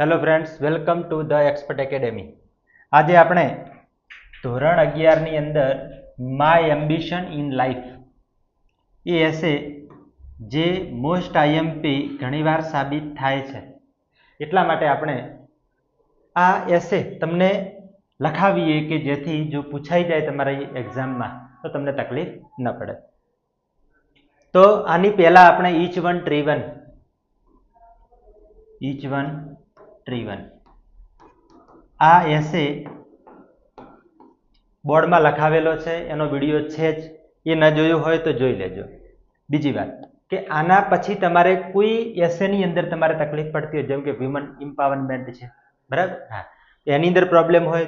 Hello friends, welcome to the expert academy. આજે આપણે ધોરણ 11ની અંદર માય એમ્બિશન ઇન લાઈફ એ એસે જે મોસ્ટ આઈએમપી ઘણીવાર સાબિત થાય છે, એટલા માટે આપણે આ એસે તમને લખાવીએ કે જેથી જો પૂછાઈ જાય તમારી એક્ઝામમાં તો તમને તકલીફ ન પડે. તો આની પહેલા આપણે ઈચ વન ટ્રી વન આ એસે બોર્ડમાં લખાવેલો છે, એનો વિડીયો છે જ, એ ન જોયો હોય તો જોઈ લેજો. બીજી વાત કે આના પછી તમારે કોઈ એસેની અંદર તમારે તકલીફ પડતી હોય, જેમ કે વિમન એમ્પાવરમેન્ટ છે, બરાબર, હા, એની અંદર પ્રોબ્લેમ હોય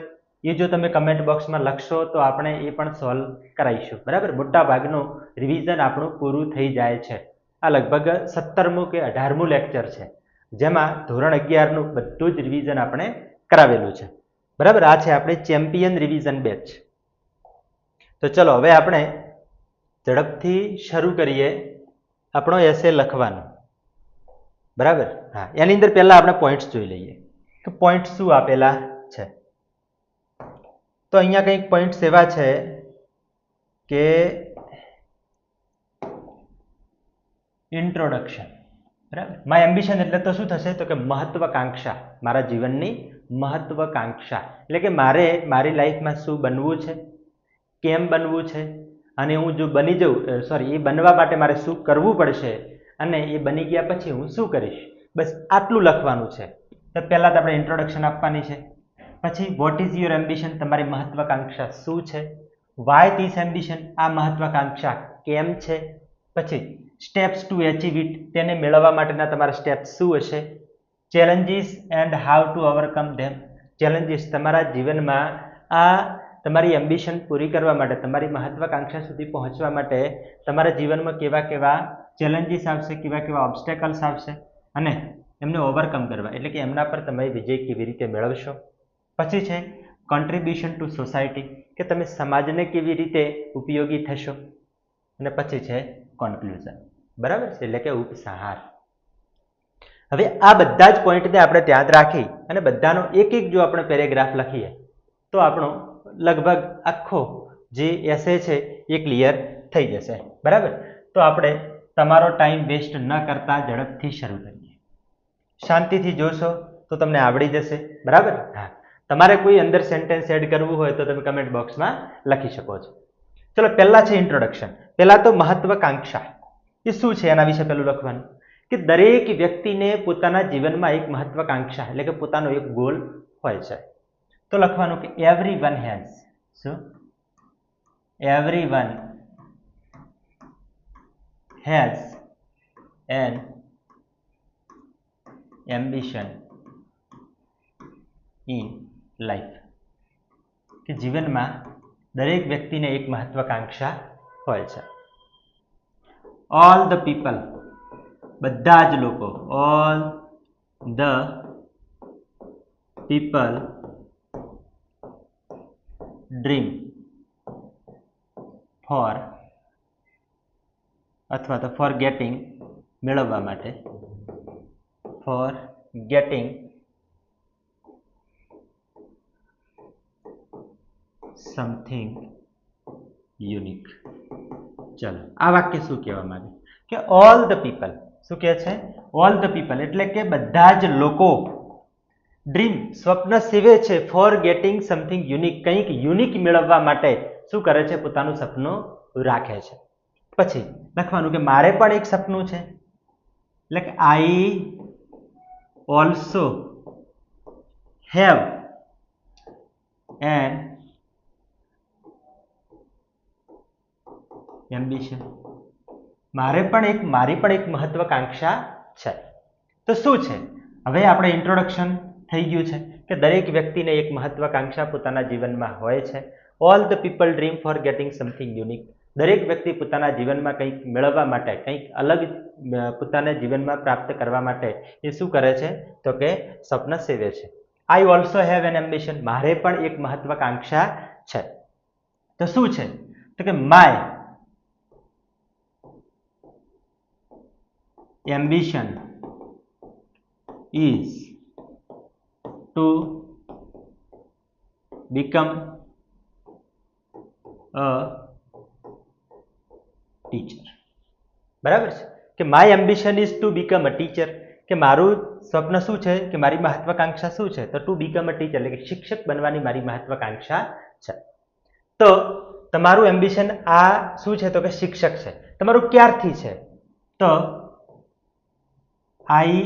એ જો તમે કમેન્ટ બોક્સમાં લખશો તો આપણે એ પણ સોલ્વ કરાવીશું, બરાબર. મોટા ભાગનું રિવિઝન આપણું પૂરું થઈ જાય છે. આ લગભગ 17મું કે 18મું લેક્ચર છે, જેમાં ધોરણ 11નું બધું જ રિવિઝન આપણે કરાવેલું છે, બરાબર. આ છે આપણે ચેમ્પિયન રિવિઝન બેચ. તો ચલો હવે આપણે ઝડપથી શરૂ કરીએ આપણો એસે લખવાનો, બરાબર. હા, એની અંદર પહેલા આપણે પોઈન્ટ્સ જોઈ લઈએ કે પોઈન્ટ શું આપેલા છે. તો અહીંયા કંઈક પોઈન્ટ્સ એવા છે કે ઇન્ટ્રોડક્શન, બરાબર. માય એમ્બિશન એટલે તો શું થશે તો કે મહત્વાકાંક્ષા, મારા જીવનની મહત્વાકાંક્ષા એટલે કે મારે મારી લાઈફમાં શું બનવું છે, કેમ બનવું છે, અને હું જો બની જાઉં એ બનવા માટે મારે શું કરવું પડશે, અને એ બની ગયા પછી હું શું કરીશ, બસ આટલું લખવાનું છે. તો પહેલાં તો આપણે ઇન્ટ્રોડક્શન આપવાની છે. પછી વોટ ઇઝ યોર એમ્બિશન, તમારી મહત્વાકાંક્ષા શું છે. વાય ધીસ એમ્બિશન, આ મહત્વાકાંક્ષા કેમ છે. પછી સ્ટેપ્સ ટુ એચીવ ઇટ, તેને મેળવવા માટેના તમારા સ્ટેપ્સ શું હશે. Challenges and how to overcome them, challenges તમારા જીવનમાં આ તમારી એમ્બિશન પૂરી કરવા માટે, તમારી મહત્વાકાંક્ષા સુધી પહોંચવા માટે તમારા જીવનમાં કેવા કેવા ચેલેન્જીસ આવશે, કેવા કેવા ઓબ્સ્ટેકલ્સ આવશે, અને એમને ઓવરકમ કરવા એટલે કે એમના પર તમે વિજય કેવી રીતે મેળવશો. પછી છે કોન્ટ્રીબ્યુશન ટુ સોસાયટી, કે તમે સમાજને કેવી રીતે ઉપયોગી થશો. અને પછી છે કોન્ક્લુઝન, બરાબર છે, એટલે કે ઉપસંહાર. હવે આ બધા જ પોઈન્ટને આપણે ધ્યાન રાખી અને બધાનો એક એક જો આપણે પેરેગ્રાફ લખીએ તો આપણો લગભગ આખો જે એસે છે એ ક્લિયર થઈ જશે, બરાબર. તો આપણે તમારો ટાઈમ વેસ્ટ ન કરતા ઝડપથી શરૂ કરીએ. શાંતિથી જોશો તો તમને આવડી જશે, બરાબર. હા, તમારે કોઈ અંદર સેન્ટેન્સ એડ કરવું હોય તો તમે કમેન્ટ બોક્સમાં લખી શકો છો. ચલો, પહેલા છે ઇન્ટ્રોડક્શન. પહેલા તો મહત્વાકાંક્ષા એ શું છે એના વિશે પહેલું લખવાનું કે દરેક વ્યક્તિને પોતાના જીવનમાં એક મહત્વાકાંક્ષા એટલે કે પોતાનો એક ગોલ હોય છે. તો લખવાનું કે એવરીવન હેઝ, શું, everyone has N ambition in life, કે જીવનમાં દરેક વ્યક્તિને એક મહત્વાકાંક્ષા હોય છે. ઓલ ધ પીપલ, બધા જ લોકો, all the people dream for, અથવા તો ફોર ગેટિંગ, મેળવવા માટે, ફોર ગેટિંગ સમથિંગ યુનિક. ચલો, આ વાક્ય શું કહેવા માંગે કે ઓલ ધ પીપલ, શું કહે છે, ઓલ ધ પીપલ એટલે કે બધા જ લોકો ડ્રીમ, સ્વપ્ન સેવે છે, ફોર ગેટિંગ સમથિંગ યુનિક, કંઈક યુનિક મેળવવા માટે શું કરે છે, પોતાનું સપનું રાખે છે. પછી લખવાનું કે મારે પણ એક સપનું છે, એટલે કે I also have an ambition, મારી પણ એક મહત્વાકાંક્ષા છે. તો શું છે, હવે આપણે ઇન્ટ્રોડક્શન થઈ ગયું છે કે દરેક વ્યક્તિને એક મહત્વાકાંક્ષા પોતાના જીવનમાં હોય છે. All the people dream for getting something unique, દરેક વ્યક્તિ પોતાના જીવનમાં કંઈક મેળવવા માટે, કંઈક અલગ પોતાના જીવનમાં પ્રાપ્ત કરવા માટે એ શું કરે છે તો કે સ્વપ્ન સેવે છે. I also have an ambition, મારે પણ એક મહત્વાકાંક્ષા છે. તો શું છે તો કે my ambition is to become a teacher. બરાબર છે કે માય એમ્બિશન is to become a teacher, કે મારું સ્વપ્ન શું છે, કે મારી મહત્વાકાંક્ષા શું છે, તો ટુ બીકમ અ ટીચર એટલે કે શિક્ષક બનવાની મારી મહત્વાકાંક્ષા છે. તો તમારું એમ્બિશન આ શું છે, તો કે શિક્ષક છે. તમારું ક્યારથી છે, તો આઈ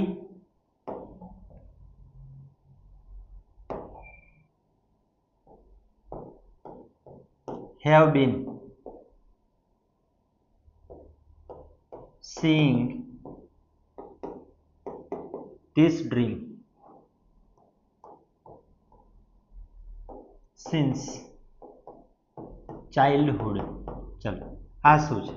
have been seeing this dream since childhood. ચલો આ શું છે,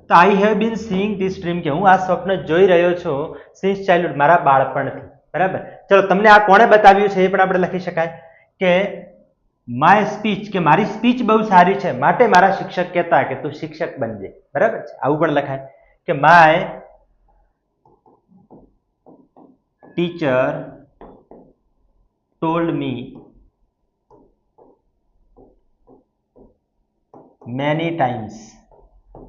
તો I have been seeing this dream, કે હું આ સ્વપ્ન જોઈ રહ્યો છું સિન્સ ચાઇલ્ડહુડ, મારા બાળપણથી. બરાબર. ચલો તમને આ કોણે બતાવ્યું છે એ પણ આપણે લખી શકાય કે માય સ્પીચ, કે મારી સ્પીચ બહુ સારી છે માટે મારા શિક્ષક કહેતા કે તું શિક્ષક બનજે. બરાબર છે, આવું પણ લખાય કે my teacher told me many times,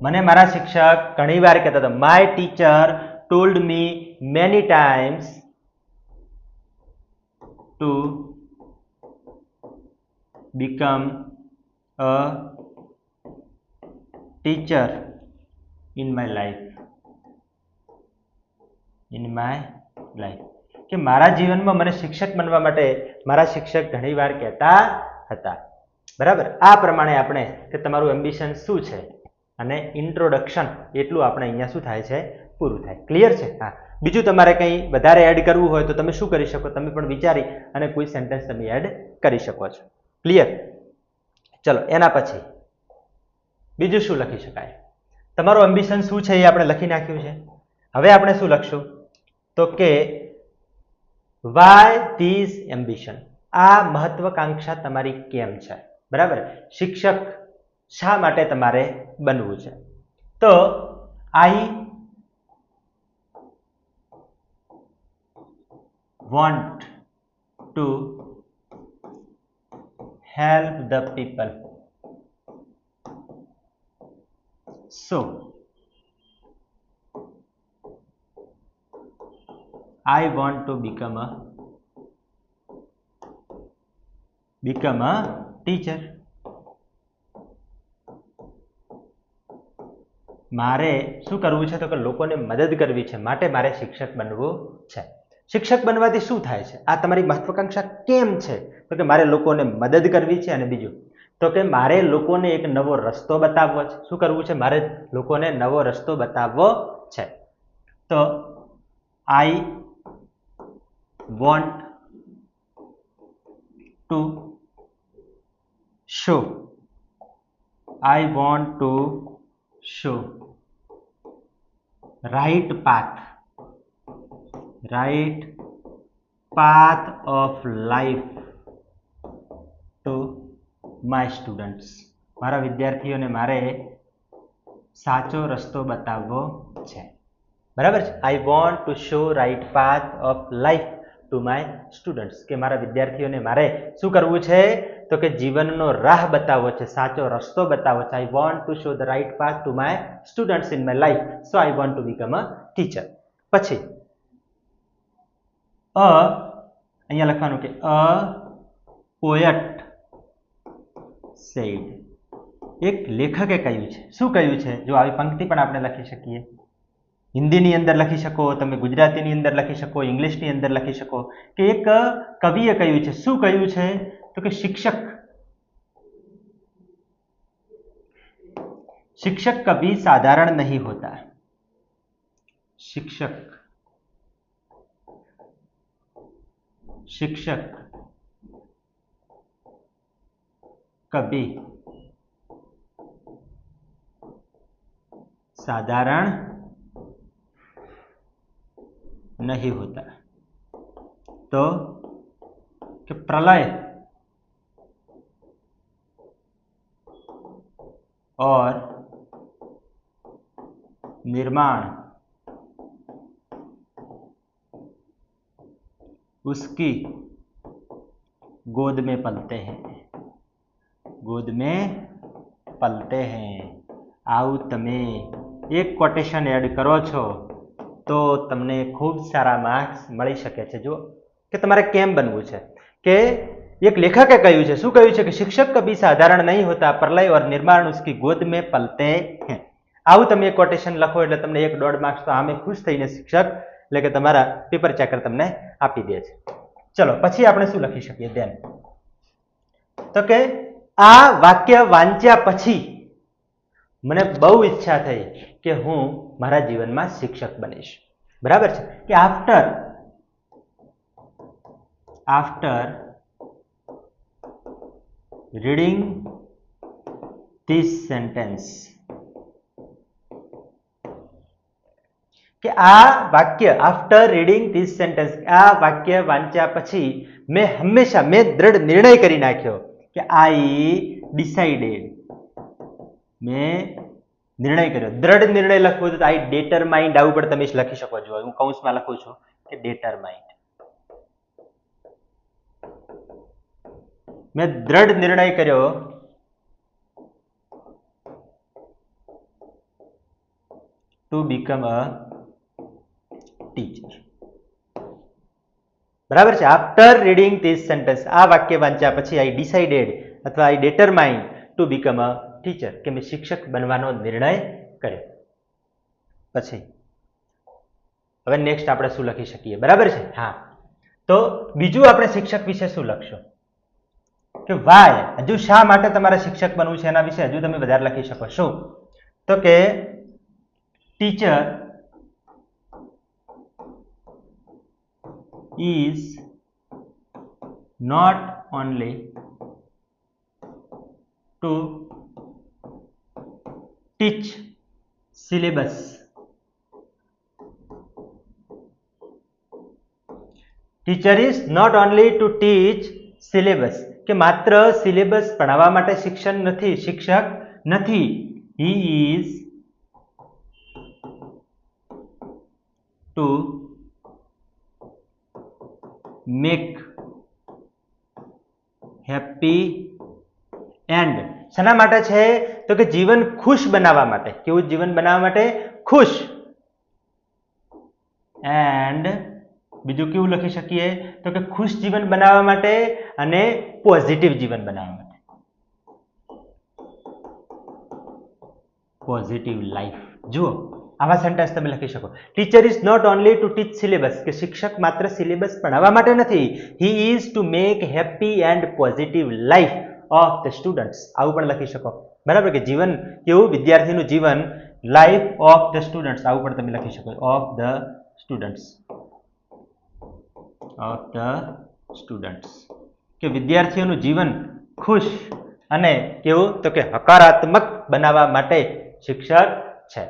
મને મારા શિક્ષક ઘણી વાર કહેતા હતા. My teacher told me many times to become a teacher in my life. કે મારા જીવનમાં મને શિક્ષક બનવા માટે મારા શિક્ષક ઘણી વાર કહેતા હતા. બરાબર. આ પ્રમાણે આપણે કે તમારું એમ્બિશન શું છે અને ઇન્ટ્રોડક્શન એટલું આપણે અહીંયા શું થાય છે, પૂરું થાય. ક્લિયર છે? હા. બીજું તમારે કંઈ વધારે એડ કરવું હોય તો તમે શું કરી શકો, તમે પણ વિચારી અને કોઈ સેન્ટેન્સ તમે એડ કરી શકો છો. ક્લિયર? ચલો એના પછી બીજું શું લખી શકાય, તમારું એમ્બિશન શું છે એ આપણે લખી નાખ્યું છે. હવે આપણે શું લખશું, તો કે વાય ધીસ એમ્બિશન, આ મહત્વાકાંક્ષા તમારી કેમ છે. બરાબર. શિક્ષક શા માટે તમારે બનવું છે, તો I want to help the people, so I want to become a teacher. મારે શું કરવું છે, તો કે લોકોને મદદ કરવી છે માટે મારે શિક્ષક બનવું છે. શિક્ષક બનવાથી શું થાય છે, આ તમારી મહત્વાકાંક્ષા કેમ છે, તો કે મારે લોકોને મદદ કરવી છે, અને બીજું તો કે મારે લોકોને એક નવો રસ્તો બતાવવો છે. શું કરવું છે, મારે લોકોને નવો રસ્તો બતાવવો છે. તો I want to show, I want to show right path of life to my students. મારા વિદ્યાર્થીઓને મારે સાચો રસ્તો બતાવવો છે. બરાબર છે. I want to show right path of life to my students, કે મારા વિદ્યાર્થીઓને મારે શું કરવું છે, તો કે જીવનનો રાહ બતાવવો છે, સાચો રસ્તો બતાવવો છે. I want to show the right path to my students in my life, so I want to become a teacher. પછી અહીંયા લખવાનું કે અ પોયટ સેડ, એક લેખકે કહ્યું છે. શું કહ્યું છે, જો આવી પંક્તિ પણ આપણે લખી શકીએ. હિન્દીની અંદર લખી શકો, તમે ગુજરાતીની અંદર લખી શકો, ઇંગ્લિશની અંદર લખી શકો, કે એક કવિએ કહ્યું છે. શું કહ્યું છે, તો કે शिक्षक कभी साधारण नहीं होता, शिक्षक कभी साधारण नहीं होता. तो कि प्रलय और निर्माण उसकी गोद में पलते हैं, गोद में पलते हैं। आવું તમે એક કોટેશન એડ કરો છો તો તમને ખૂબ સારા માર્ક્સ મળી શકે છે। જો કે તમારે કેમ બનવું છે કે एक लेखके કહ્યું છે, શું કહ્યું છે કે शिक्षक कभी साधारण नहीं होता, प्रलय और निर्माण उसकी गोद में पलते हैं। આવું તમે એક કોટેશન લખો એટલે તમને 1.5 માર્ક્સ તો આમે ખુશ થઈને શિક્ષક એટલે કે તમારા પેપર ચેકર તમને આપી દે છે। ચલો પછી આપણે શું લખી શકીએ ધ્યાન તો કે આ વાક્ય વાંચ્યા પછી મને બહુ ઈચ્છા થઈ કે હું મારા જીવનમાં શિક્ષક બનીશ। બરાબર છે કે आफ्टर reading this sentence કે આ વાક્ય आफ्टर reading this sentence આ વાક્ય વાંચ્યા પછી મેં દૃઢ નિર્ણય કરી નાખ્યો કે I decided મેં નિર્ણય કર્યો। દ્રઢ નિર્ણય લખવો તો I determined આવું પણ તમે લખી શકો છો। હું કૌંસમાં લખું છું કે determined મેં દ્રઢ નિર્ણય કર્યો to become a teacher। બરાબર છે। आफ्टर reading this sentence આ વાક્ય વાંચ્યા પછી I decided અથવા I determined to become a teacher કે મેં શિક્ષક બનવાનો નિર્ણય કર્યો। પછી હવે નેક્સ્ટ આપણે શું લખી શકીએ? બરાબર છે। હા, તો બીજું આપણે શિક્ષક વિશે શું લખશું કે વાય, હજુ શા માટે તમારે શિક્ષક બનવું છે એના વિશે હજુ તમે વધારે લખી શકો। શું તો કે teacher is not only to teach syllabus, teacher is not only to teach syllabus કે માત્ર સિલેબસ ભણાવવા માટે શિક્ષક નથી। he is to make happy and શેના માટે છે તો કે જીવન ખુશ બનાવવા માટે। કેવું જીવન બનાવવા માટે? ખુશ। એન્ડ બીજું કેવું લખી શકીએ તો કે ખુશ જીવન બનાવવા માટે અને પોઝિટિવ જીવન બનાવવા માટે, પોઝિટિવ લાઈફ। જુઓ આવા સેન્ટેન્સ તમે લખી શકો। Teacher is not only to teach syllabus કે શિક્ષક માત્ર સિલેબસ ભણાવવા માટે નથી। He is to make happy and positive life of the students આવું પણ લખી શકો। બરાબર કે જીવન કેવું? વિદ્યાર્થીનું જીવન, લાઈફ ઓફ ધ સ્ટુડન્ટ્સ આવું પણ તમે લખી શકો। Of the students, of the students કે વિદ્યાર્થીઓનું જીવન ખુશ અને કેવું તો કે હકારાત્મક બનાવવા માટે શિક્ષક છે।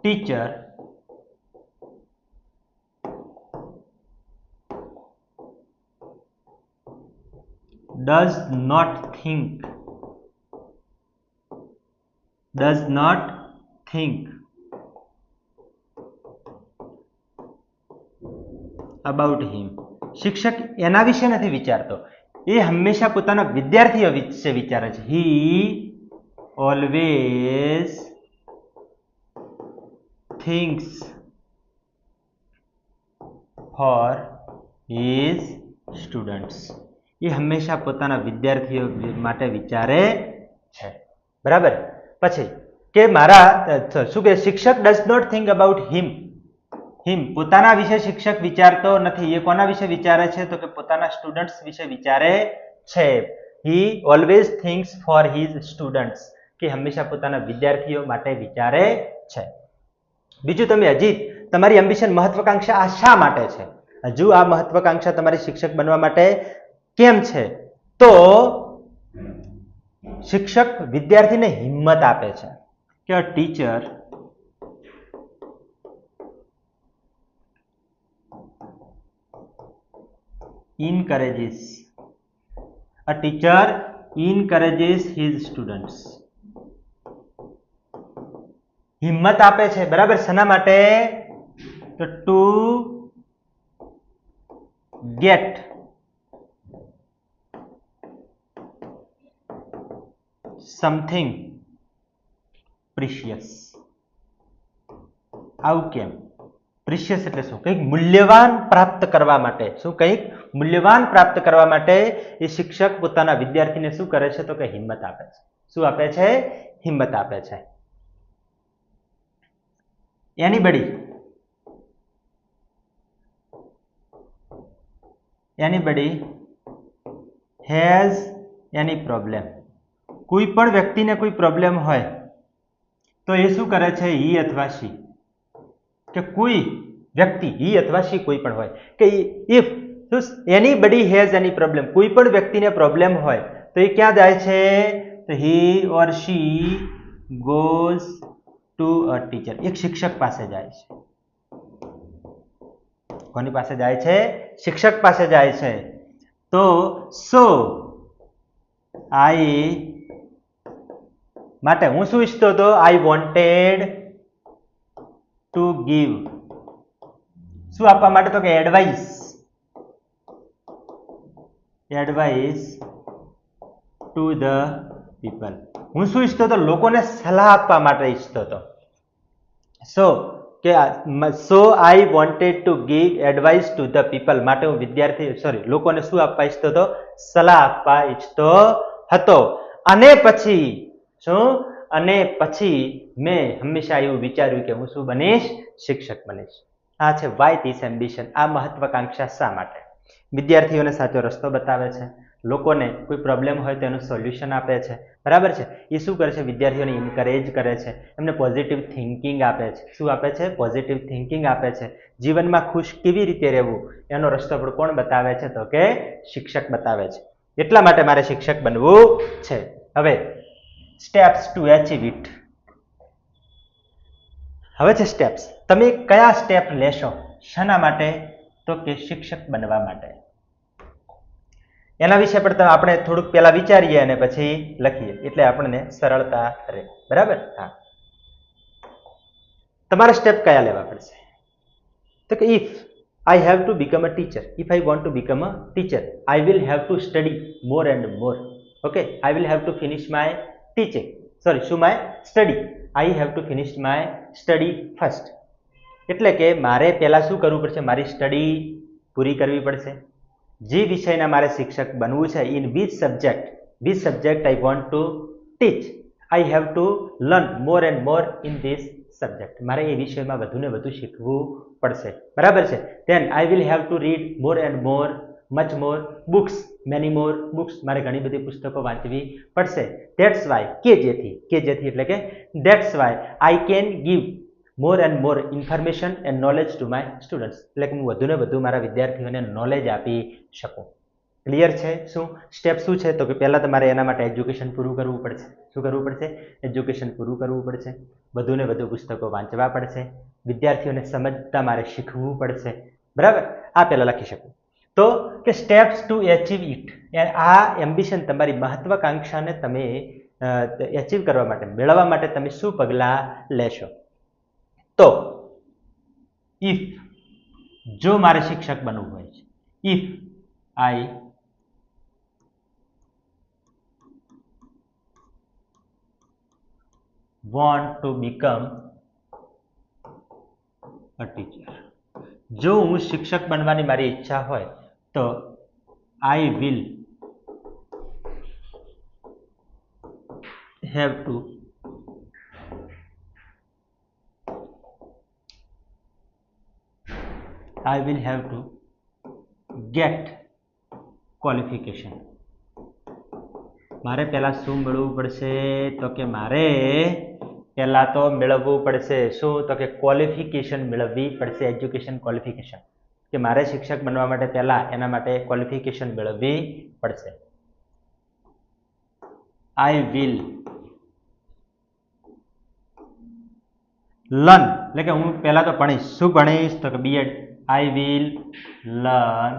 Teacher does not think about him શિક્ષક એના વિશે નથી વિચારતો, એ હંમેશા પોતાના વિદ્યાર્થીઓ વિશે વિચારે છે। he always thinks for his students એ હંમેશા પોતાના વિદ્યાર્થીઓ માટે વિચારે છે। બરાબર। પછી કે મારા શું કે શિક્ષક ડઝ નોટ થિંક અબાઉટ હિમ પોતાના વિશે શિક્ષક વિચારતો નથી। એ કોના વિશે વિચારે છે તો કે પોતાના સ્ટુડન્ટ્સ વિશે વિચારે છે। he always thinks for his students કે હંમેશા પોતાના વિદ્યાર્થીઓ માટે વિચારે છે। બીજું તમે હજી તમારી એમ્બિશન મહત્વાકાંક્ષા આ શા માટે છે? હજુ આ મહત્વાકાંક્ષા તમારી શિક્ષક બનવા માટે કેમ છે? તો શિક્ષક વિદ્યાર્થીને હિંમત આપે છે કે ટીચર encourages his students હિંમત આપે છે। બરાબર, શેના માટે? તો ટુ ગેટ સમથિંગ પ્રિશિયસ. આવું કેમ? પ્રિશિયસ એટલે શું? કંઈક મૂલ્યવાન પ્રાપ્ત કરવા માટે. શું? કંઈક મૂલ્યવાન પ્રાપ્ત કરવા માટે એ શિક્ષક પોતાના વિદ્યાર્થીને શું કરે છે? તો કે હિંમત આપે છે. શું આપે છે? હિંમત આપે છે. Anybody has any problem. કોઈ પણ વ્યક્તિને કોઈ પ્રોબ્લેમ હોય તો એ શું કરે છે? હી અથવા શી, કે કોઈ વ્યક્તિ, હી અથવા શી કોઈ પણ હોય, કે if anybody has any problem, કોઈ પણ વ્યક્તિને પ્રોબ્લેમ હોય તો એ ક્યાં જાય છે? તો he or she goes to a teacher. એક શિક્ષક પાસે જાય છે. કોની પાસે જાય છે? શિક્ષક પાસે જાય છે. તો સો આઈ માટે હું શું ઈચ્છતો હતો? આઈ વોન્ટેડ ટુ ગીવ. શું આપવા માટે? તો કે એડવાઇસ ટુ ધ પીપલ. હું શું ઈચ્છતો હતો? લોકોને સલાહ આપવા માટે ઈચ્છતો હતો. So I wanted to give advice to the people. માટે હું લોકોને શું આપવા ઈચ્છતો હતો? સલાહ આપવા ઈચ્છતો હતો. અને પછી શું? અને પછી મેં હંમેશા એવું વિચાર્યું કે હું શું બનીશ? શિક્ષક બનીશ. આ છે વાય ધીસ એમ્બિશન. આ મહત્વાકાંક્ષા શા માટે? વિદ્યાર્થીઓને સાચો રસ્તો બતાવે છે, લોકોને કોઈ પ્રોબ્લેમ હોય તો એનું સોલ્યુશન આપે છે. બરાબર છે? એ શું કરે છે? વિદ્યાર્થીઓને ઇન્કરેજ કરે છે, એમને પોઝિટિવ થિંકિંગ આપે છે. શું આપે છે? પોઝિટિવ થિંકિંગ આપે છે. જીવનમાં ખુશ કેવી રીતે રહેવું એનો રસ્તો પણ કોણ બતાવે છે? તો કે શિક્ષક બતાવે છે. એટલા માટે મારે શિક્ષક બનવું છે. હવે સ્ટેપ્સ ટુ એચીવ ઇટ. હવે છે સ્ટેપ્સ. તમે કયા સ્ટેપ લેશો? શાના માટે? તો કે શિક્ષક બનવા માટે. એના વિશે પણ આપણે થોડુંક પહેલા વિચારીએ અને પછી લખીએ, એટલે આપણને સરળતા રહે. બરાબર? હા. તમારે સ્ટેપ કયા લેવા પડશે? તો કે if I have to become a teacher, if I want to become a teacher, I will have to study more and more. Okay, I will have to finish my teaching. My study. I have to finish my study first. એટલે કે મારે પહેલા શું કરવું પડશે? મારી study પૂરી કરવી પડશે. જે વિષયના મારે શિક્ષક બનવું છે, in which subject I want to teach, I have to learn more and more in this subject. મારે એ વિષયમાં વધુ ને વધુ શીખવું પડશે. બરાબર છે? then I will have to read more and more, much more books, many more books. મારે ઘણી બધી પુસ્તકો વાંચવી પડશે. that's why કે જેથી એટલે કે that's why I can give more and more information and knowledge to my students. એટલે કે હું વધુ ને વધુ મારા વિદ્યાર્થીઓને નોલેજ આપી શકું. ક્લિયર છે? શું સ્ટેપ શું છે? તો કે પહેલા તમારે એના માટે એજ્યુકેશન પૂરું કરવું પડશે. શું કરવું પડશે? એજ્યુકેશન પૂરું કરવું પડશે. વધુ ને વધુ પુસ્તકો વાંચવા પડશે. વિદ્યાર્થીઓને સમજતા મારે શીખવું પડશે. બરાબર? આ પહેલા લખી શકું. તો કે સ્ટેપ્સ ટુ એચીવ ઇટ. આ એમ્બિશન, તમારી મહત્વાકાંક્ષાને તમે એચીવ કરવા માટે, મેળવવા માટે તમે શું પગલાં લેશો? તો ઇફ, જો મારે શિક્ષક બનવું હોય છે, if I want to become a teacher, જો હું શિક્ષક બનવાની મારી ઈચ્છા હોય તો I will have to get qualification. મારે પહેલા શું મેળવવું પડશે? તો કે મારે પહેલા તો મેળવવું પડશે શું? તો કે ક્વોલિફિકેશન મેળવવી પડશે. એજ્યુકેશન ક્વોલિફિકેશન, કે મારે શિક્ષક બનવા માટે પહેલા એના માટે ક્વોલિફિકેશન મેળવવી પડશે. આઈ વિલ લર્ન, એટલે કે હું પહેલા તો ભણીશ. શું ભણીશ? તો કે B Ed. I will learn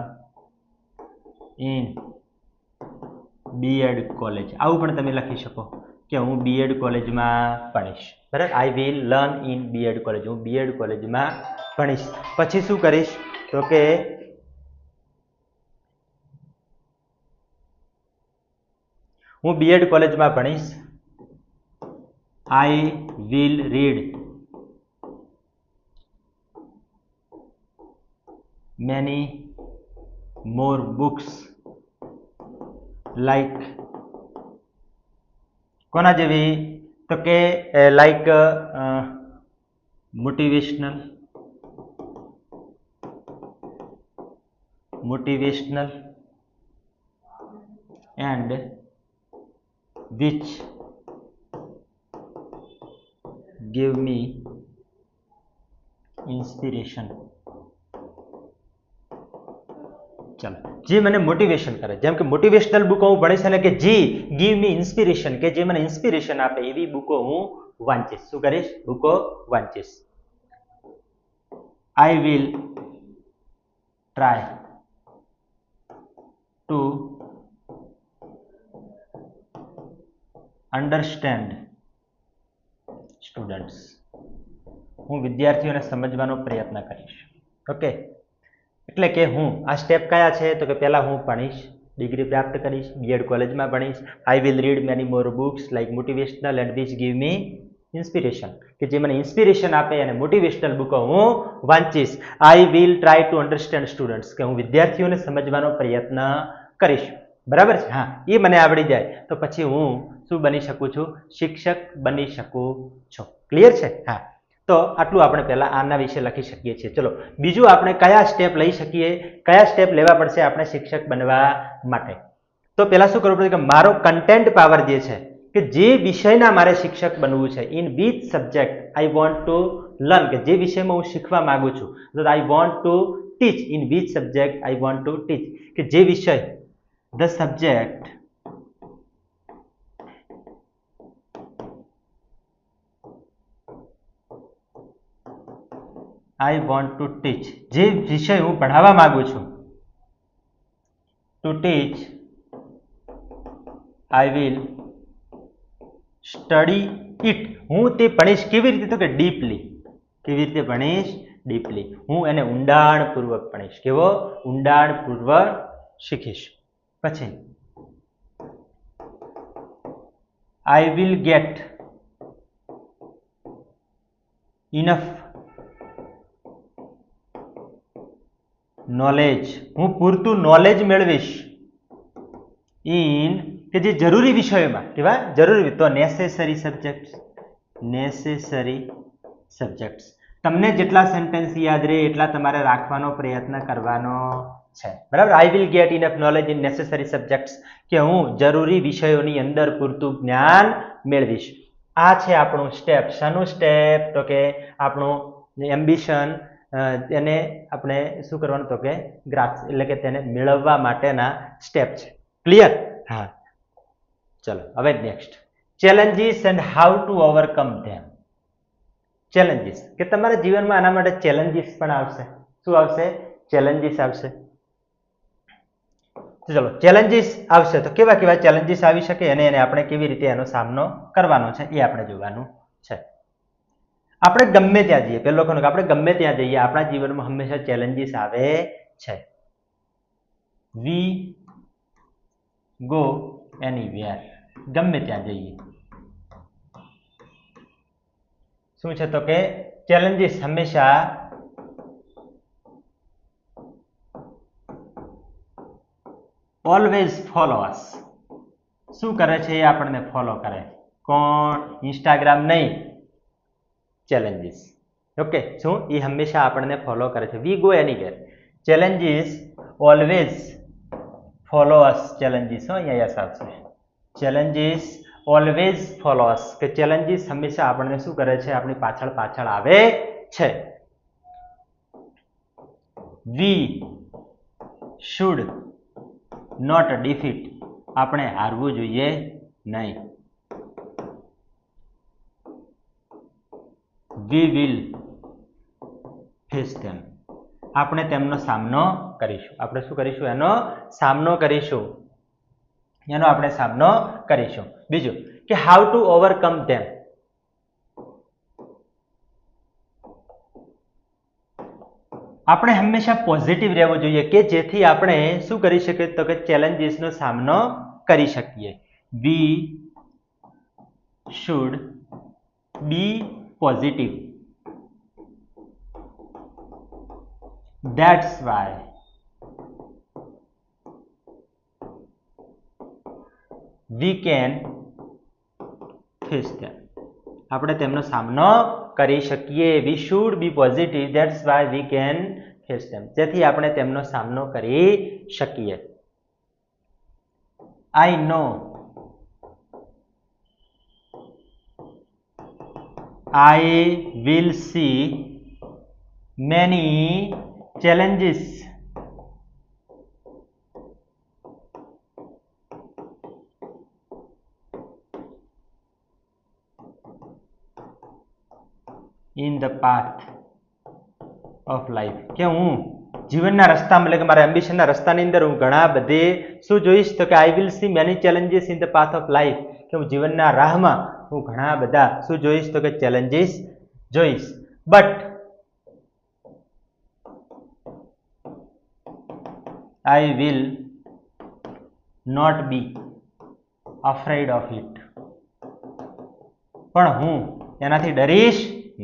in B.Ed college. આવું પણ તમે લખી શકો કે હું B.Ed કોલેજમાં ભણીશ. બરાબર? I will learn in B.Ed college. હું B.Ed કોલેજમાં ભણીશ. પછી શું કરીશ તો કે હું બીએડ કોલેજમાં ભણીશ. I will read many more books like કોના જેવી તો કે like motivational and which give me inspiration. ચાલો, જે મને મોટિવેશન કરે, જેમ કે મોટિવેશનલ બુકો હું ભણીશ અને કે જે ગીવ મી ઇન્સ્પિરેશન, કે જે મને ઇન્સ્પિરેશન આપે એવી બુકો હું વાંચીશ. શું કરીશ? બુકો વાંચીશ. I will try to understand students. હું વિદ્યાર્થીઓને સમજવાનો પ્રયત્ન કરીશ. ઓકે, એટલે કે હું આ સ્ટેપ કયા છે તો કે પહેલા હું ભણીશ, ડિગ્રી પ્રાપ્ત કરીશ, બીએડ કોલેજમાં ભણીશ. I will read many more books like motivational and which give me inspiration, કે જે મને ઇન્સ્પિરેશન આપે અને મોટિવેશનલ બુકો હું વાંચીશ. I will try to understand students, કે હું વિદ્યાર્થીઓને સમજવાનો પ્રયત્ન કરીશ. બરાબર છે? હા, એ મને આવડી જાય તો પછી હું શું બની શકું છું? શિક્ષક બની શકું છું. ક્લિયર છે? હા, તો આટલું આપણે પહેલા આના વિશે લખી શકીએ છીએ. ચલો, બીજું આપણે કયા સ્ટેપ લઈ શકીએ, કયા સ્ટેપ લેવા પડશે આપણે શિક્ષક બનવા માટે? તો પહેલા શું કરવું પડશે કે મારો કન્ટેન્ટ પાવર જે છે, કે જે વિષયના મારે શિક્ષક બનવું છે, in which subject I want to learn, કે જે વિષયમાં હું શીખવા માંગુ છું, તો I want to teach, in which subject I want to teach, કે જે વિષય, the subject I want to teach, જે વિષય હું ભણાવવા માંગુ છું, to teach I will study it. હું તે ભણીશ કેવી રીતે તો કે ડીપલી. કેવી રીતે ભણીશ? ડીપલી. હું એને ઊંડાણપૂર્વક ભણીશ. કેવો? ઊંડાણપૂર્વક શીખીશ. પછી I will get enough knowledge, હું પૂરતું નોલેજ મેળવીશ ઇન, કે જે જરૂરી વિષયોમાં, કેવા જરૂરી, તો નેસેસરી સબ્જેક્ટ્સ. તમને જેટલા સેન્ટેન્સ યાદ રહે એટલા તમારે રાખવાનો પ્રયત્ન કરવાનો છે. બરાબર? I will get enough knowledge in necessary subjects, કે હું જરૂરી વિષયોની અંદર પૂરતું જ્ઞાન મેળવીશ. આ છે આપણું સ્ટેપ. શાનું સ્ટેપ તો કે આપણું એમ્બિશન, તેને આપણે શું કરવાનું તો કે ગ્રાસ, એટલે કે તેને મેળવવા માટેના સ્ટેપ છે. ક્લિયર? હા, ચલો હવે next, challenges and how to overcome them. Challenges, કે તમારા જીવનમાં આના માટે ચેલેન્જીસ પણ આવશે. શું આવશે? ચેલેન્જીસ આવશે. ચલો, ચેલેન્જીસ આવશે તો કેવા કેવા ચેલેન્જીસ આવી શકે અને એને આપણે કેવી રીતે એનો સામનો કરવાનો છે એ આપણે જોવાનું છે. આપણે ગમે ત્યાં જઈએ, પહેલો લખવાનું કે આપણે ગમે ત્યાં જઈએ, આપણા જીવનમાં હંમેશા ચેલેન્જીસ આવે છે. વી ગો એનીવેર, ગમે ત્યાં જઈએ. શું છે તો કે ચેલેન્જીસ હંમેશા ઓલવેઝ ફોલો અસ. શું કરે છે? એ આપણને ફોલો કરે. કોણ? ઇન્સ્ટાગ્રામ નહીં, ચેલેન્જીસ. ઓકે, શું? એ હંમેશા આપણને ફોલો કરે છે. We go anywhere, challenges always follow us. Challenges, અહીંયા યસ આવશે. ચેલેન્જીસ ઓલવેઝ ફોલો અસ, કે ચેલેન્જીસ હંમેશા આપણને શું કરે છે? આપણી પાછળ પાછળ આવે છે. વી શુડ નોટ ડિફીટ, આપણે હારવું જોઈએ નહીં. વી વિલ ફેસ ધેમ, આપણે તેમનો સામનો કરીશું. આપણે શું કરીશું? એનો સામનો કરીશું. એનો આપણે સામનો કરીશું. બીજું કે હાઉ ટુ ઓવરકમ ધેમ, આપણે હંમેશા પોઝિટિવ રહેવું જોઈએ કે જેથી આપણે શું કરી શકીએ તો કે ચેલેન્જીસનો સામનો કરી શકીએ. We should be positive. That's why we can face them. આપણે તેમનો સામનો કરી શકીએ. We should be positive. That's why we can face them. જેથી આપણે તેમનો સામનો કરી શકીએ. I know I will see many challenges in the path of life. કે હું જીવનના રસ્તામાં એટલે કે મારા એમ્બિશનના રસ્તાની અંદર હું ઘણા બધે શું જોઈશ તો કે આઈ will see many challenges in the path of life. કે હું જીવનના રાહમાં હું ઘણા બધા શું જોઈશ તો કે ચેલેન્જીસ જોઈશ. But I will not be afraid of it. પણ હું એનાથી ડરીશ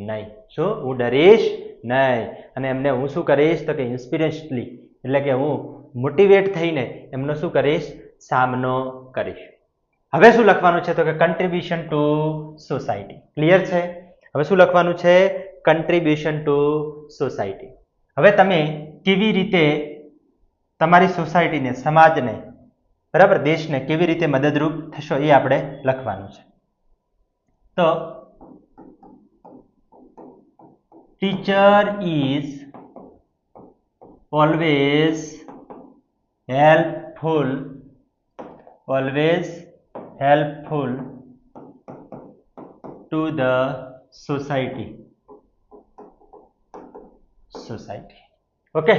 નહીં. શું? હું ડરીશ નહીં. અને એમને હું શું કરીશ તો કે ઇન્સ્પિરેશનલી એટલે કે હું મોટિવેટ થઈને એમનો શું કરીશ? સામનો કરીશ. હવે શું લખવાનું છે તો કે કન્ટ્રીબ્યુશન ટુ સોસાયટી. ક્લિયર છે? હવે શું લખવાનું છે? Contribution to society. હવે તમે કેવી રીતે તમારી સોસાયટીને, સમાજને, બરાબર, દેશને કેવી રીતે મદદરૂપ થશો એ આપણે લખવાનું છે. તો teacher is always helpful to the society. Okay.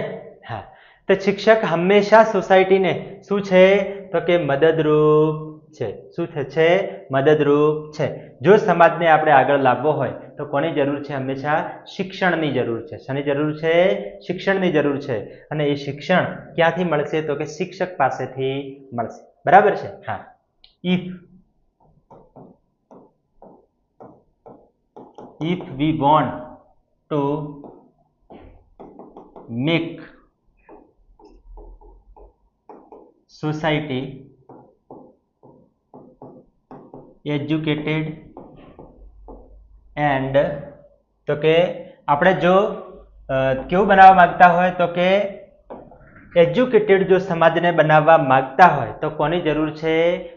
હા, તો શિક્ષક હંમેશા સોસાયટીને શું છે તો કે મદદરૂપ છે. શું છે? મદદરૂપ છે. જો સમાજને આપણે આગળ લાવવો હોય તો કોની જરૂર છે? હંમેશા શિક્ષણની જરૂર છે. શાની જરૂર છે? શિક્ષણની જરૂર છે. અને એ શિક્ષણ ક્યાંથી મળશે તો કે શિક્ષક પાસેથી મળશે. બરાબર છે? હા. if we want to make society educated and તો કે આપણે જો કેવું બનાવવા માંગતા હોય તો કે એજ્યુકેટેડ જો સમાજને બનાવવા માંગતા હોય તો કોની જરૂર છે?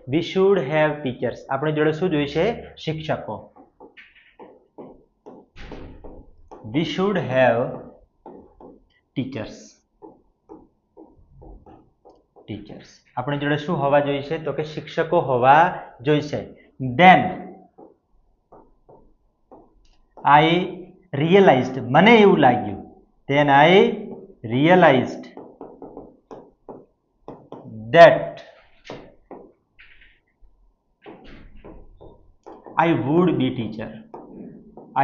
We should have teachers. આપણી જોડે શું જોઈશે? શિક્ષકો. We should have teachers. આપણી જોડે શું હોવા જોઈશે તો કે શિક્ષકો હોવા જોઈશે. Then I realized, મને એવું લાગ્યું, then I realized that I would be teacher.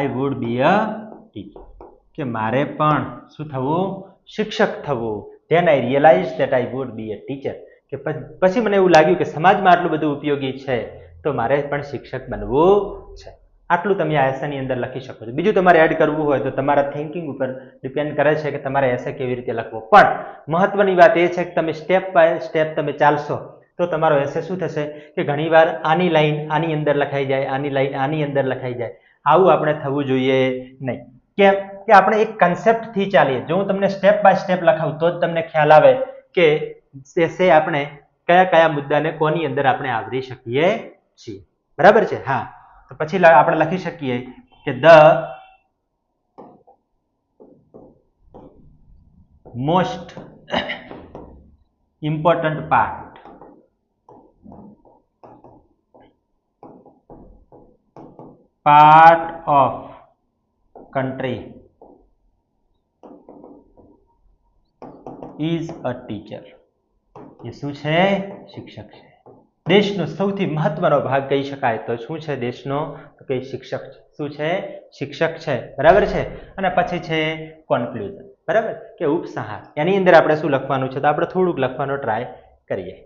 I would be a teacher. કે મારે પણ શું થવું? શિક્ષક થવું. Then I realized that I would be a teacher. કે પછી મને એવું લાગ્યું કે સમાજમાં આટલું બધું ઉપયોગી છે તો મારે પણ શિક્ષક બનવું છે. આટલું તમે આ એસેની અંદર લખી શકો છો. બીજું તમારે એડ કરવું હોય તો તમારા થિંકિંગ ઉપર ડિપેન્ડ કરે છે કે તમારે એસે કેવી રીતે લખવો. પણ મહત્વની વાત એ છે કે તમે સ્ટેપ બાય સ્ટેપ તમે ચાલશો તો તમારો એસે શું થશે કે ઘણીવાર આની લાઈન આની અંદર લખાઈ જાય, આની લાઈન આની અંદર લખાઈ જાય. આવું આપણે થવું જોઈએ નહીં. કેમ? કે આપણે એક કન્સેપ્ટથી ચાલીએ. જો હું તમને સ્ટેપ બાય સ્ટેપ લખાવું તો જ તમને ખ્યાલ આવે કે એસે આપણે કયા કયા મુદ્દાને કોની અંદર આપણે આવરી શકીએ છીએ. બરાબર છે? હા. તો પછી આપણે લખી શકીએ કે the most important part of country is a teacher. એ શું છે? શિક્ષક છે. દેશનો સૌથી મહત્વનો ભાગ કહી શકાય તો શું છે દેશનો? તો કે શિક્ષક છે. શું છે? શિક્ષક છે. બરાબર છે? અને પછી છે કોન્ક્લુઝન. બરાબર, કે ઉપસંહાર. એની અંદર આપણે શું લખવાનું છે, તો આપણે થોડુંક લખવાનો ટ્રાય કરીએ.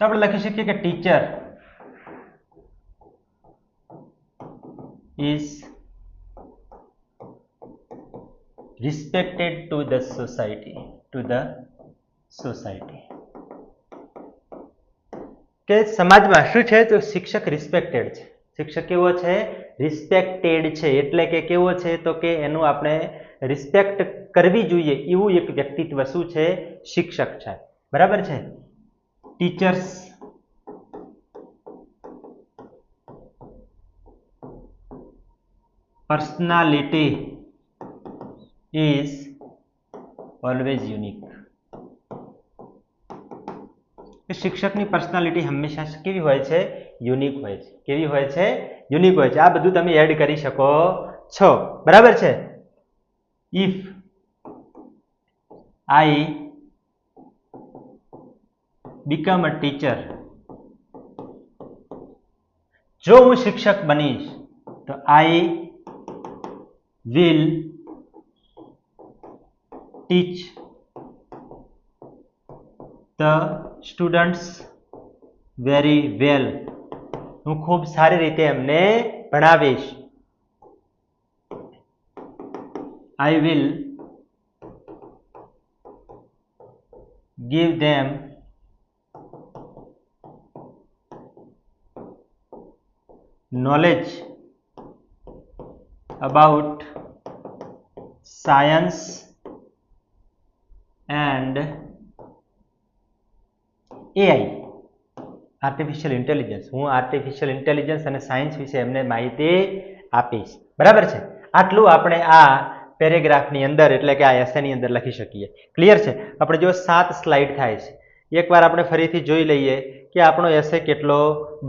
તો આપણે લખી શકીએ કે teacher is respected to the society, કે સમાજમાં શું છે, તો શિક્ષક રિસ્પેક્ટેડ છે. શિક્ષક કેવો છે, રિસ્પેક્ટેડ છે. એટલે કે કેવો છે, તો કે એનું આપણે રિસ્પેક્ટ કરવી જોઈએ એવું એક વ્યક્તિત્વ શું છે, શિક્ષક છે. બરાબર છે. Teachers personality is always unique. શિક્ષકની પર્સનાલિટી હંમેશા કેવી હોય છે, યુનિક હોય છે. કેવી હોય છે, યુનિક હોય છે. આ બધું તમે એડ કરી શકો છો. બરાબર છે. If I become a teacher, જો હું શિક્ષક બનીશ તો આઈ will teach the students very well. હું ખૂબ સારી રીતે એમને ભણાવીશ. I will give them knowledge about science and AI, artificial intelligence. હું આર્ટિફિશિયલ ઇન્ટેલિજન્સ અને સાયન્સ વિશે એમને માહિતી આપીશ. બરાબર છે. આટલું આપણે આ પેરેગ્રાફની અંદર એટલે કે આ એસેની અંદર લખી શકીએ. ક્લિયર છે. આપણે જો 7 સ્લાઇડ થાય છે. એકવાર આપણે ફરીથી જોઈ લઈએ કે આપણો એસે કેટલો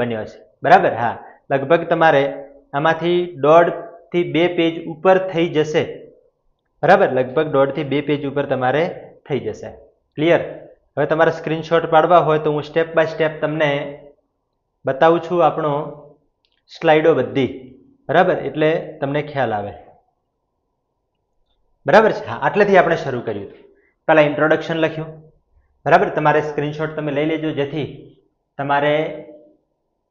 બન્યો છે. બરાબર. હા, લગભગ તમારે આમાંથી 1.5 થી 2 પેજ ઉપર થઈ જશે. બરાબર, લગભગ 1.5 થી 2 પેજ ઉપર તમારે થઈ જશે. ક્લિયર. હવે તમારે સ્ક્રીનશોટ પાડવા હોય તો હું સ્ટેપ બાય સ્ટેપ તમને બતાવું છું આપણો સ્લાઇડો બધી. બરાબર, એટલે તમને ખ્યાલ આવે. બરાબર છે. હા, આટલેથી આપણે શરૂ કર્યું. પહેલા ઇન્ટ્રોડક્શન લખ્યું. બરાબર, તમારે સ્ક્રીનશોટ તમે લઈ લેજો જેથી તમારે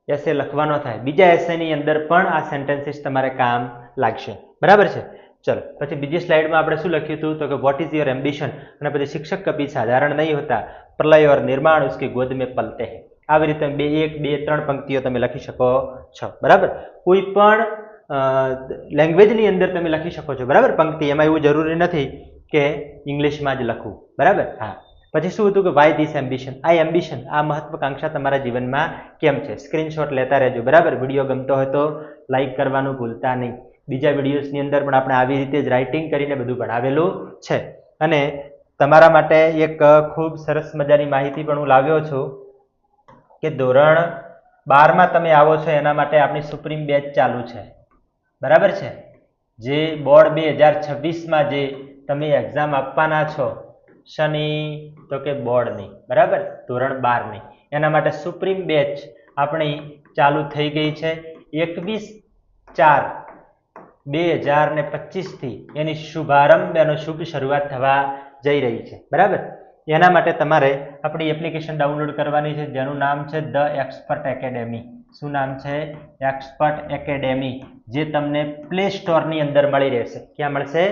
એસે લખવાનો થાય. બીજા એસેની અંદર પણ આ સેન્ટેન્સીસ તમારે કામ લાગશે. બરાબર છે. ચલો, પછી બીજી સ્લાઇડમાં આપણે શું લખ્યું હતું, તો કે વોટ ઇઝ યોર એમ્બિશન, અને પછી શિક્ષક કભી સાધારણ નહીં હોતા, પ્રલય ઓર નિર્માણ ઉસકી ગોદ में पलते हैं. આવી રીતે 1, 2, 3 પંક્તિઓ તમે લખી શકો છો. બરાબર. કોઈ પણ લેંગ્વેજની અંદર તમે લખી શકો છો. બરાબર, પંક્તિ. એમાં એવું જરૂરી નથી કે ઇંગ્લિશમાં જ લખવું. બરાબર. હા, પછી શું હતું કે વાય ધીસ એમ્બિશન, આ એમ્બિશન, આ મહત્વાકાંક્ષા તમારા જીવનમાં કેમ છે. સ્ક્રીનશોટ લેતા રહેજો. બરાબર. વિડીયો ગમતો હોય તો લાઈક કરવાનું ભૂલતા નહીં. બીજા વિડીયોઝની અંદર પણ આપણે આવી રીતે જ રાઇટિંગ કરીને બધું ભણાવેલું છે. અને તમારા માટે એક ખૂબ સરસ મજાની માહિતી પણ હું લાવ્યો છું કે ધોરણ 12માં તમે આવો છો એના માટે આપણી સુપ્રીમ બેચ ચાલુ છે. બરાબર છે. જે બોર્ડ 2026માં જે તમે એક્ઝામ આપવાના છો, શની તો કે બોર્ડની, બરાબર, ધોરણ 12ની, એના માટે સુપ્રીમ બેચ આપણી ચાલુ થઈ ગઈ છે. 21/4/2025 થી એની શુભારંભ એનો શુભ શરૂઆત થવા જઈ રહી છે. બરાબર. એના માટે તમારે આપણી એપ્લિકેશન ડાઉનલોડ કરવાની છે જેનું નામ છે ધ એક્સપર્ટ એકેડેમી. શું નામ છે? Expert academy. જે તમને પ્લે સ્ટોરની અંદર મળી રહેશે. ક્યાં મળશે?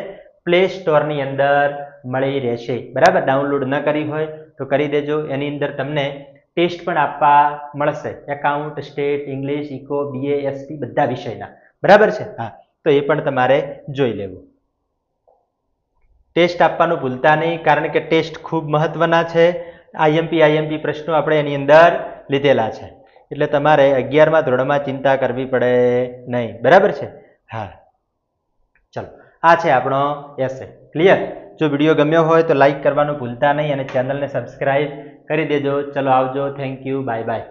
પ્લે સ્ટોરની અંદર મળી રહેશે. બરાબર. ડાઉનલોડ ન કરી હોય તો કરી દેજો. એની અંદર તમને ટેસ્ટ પણ આપવા મળશે. Account, state, English, eco, BA, SP બધા વિષયના. બરાબર છે. હા, તો એ પણ તમારે જોઈ લેવું. ટેસ્ટ આપવાનું ભૂલતા નહીં, કારણ કે ટેસ્ટ ખૂબ મહત્વના છે. IMP પ્રશ્નો આપણે એની અંદર લીધેલા છે. એટલે તમારે 11મા ધોરણમાં ચિંતા કરવી પડે નહીં. બરાબર છે. હા, ચલો, આ છે આપણો એસે. ક્લિયર. જો વિડીયો ગમ્યો હોય તો લાઈક કરવાનું ભૂલતા નહીં અને ચેનલને સબસ્ક્રાઈબ કરી દેજો. ચલો, આવજો. Thank you. Bye bye.